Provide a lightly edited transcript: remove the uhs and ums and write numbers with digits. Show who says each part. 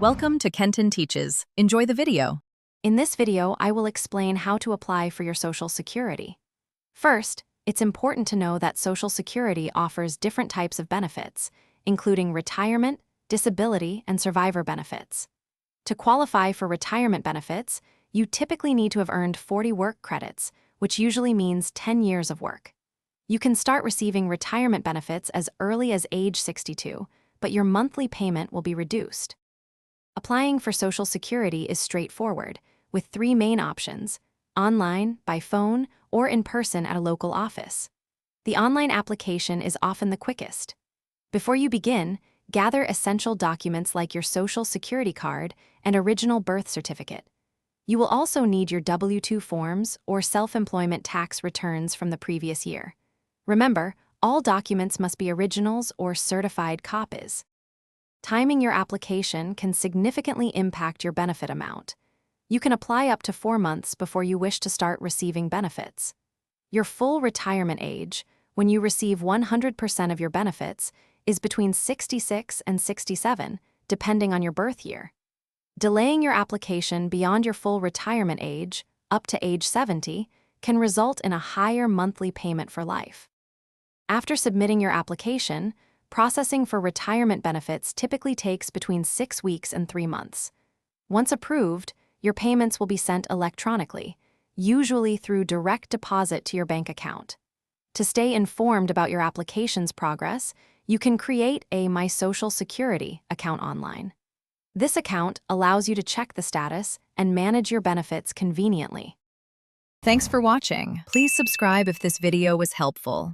Speaker 1: Welcome to Kenton Teaches. Enjoy the video.
Speaker 2: In this video, I will explain how to apply for your Social Security. First, it's important to know that Social Security offers different types of benefits, including retirement, disability, and survivor benefits. To qualify for retirement benefits, you typically need to have earned 40 work credits, which usually means 10 years of work. You can start receiving retirement benefits as early as age 62, but your monthly payment will be reduced. Applying for Social Security is straightforward, with three main options: online, by phone, or in person at a local office. The online application is often the quickest. Before you begin, gather essential documents like your Social Security card and original birth certificate. You will also need your W-2 forms or self-employment tax returns from the previous year. Remember, all documents must be originals or certified copies. Timing your application can significantly impact your benefit amount. You can apply up to 4 months before you wish to start receiving benefits. Your full retirement age, when you receive 100% of your benefits, is between 66 and 67, depending on your birth year. Delaying your application beyond your full retirement age, up to age 70, can result in a higher monthly payment for life. After submitting your application, processing for retirement benefits typically takes between 6 weeks and 3 months. Once approved, your payments will be sent electronically, usually through direct deposit to your bank account. To stay informed about your application's progress, you can create a My Social Security account online. This account allows you to check the status and manage your benefits conveniently.
Speaker 1: Thanks for watching. Please subscribe if this video was helpful.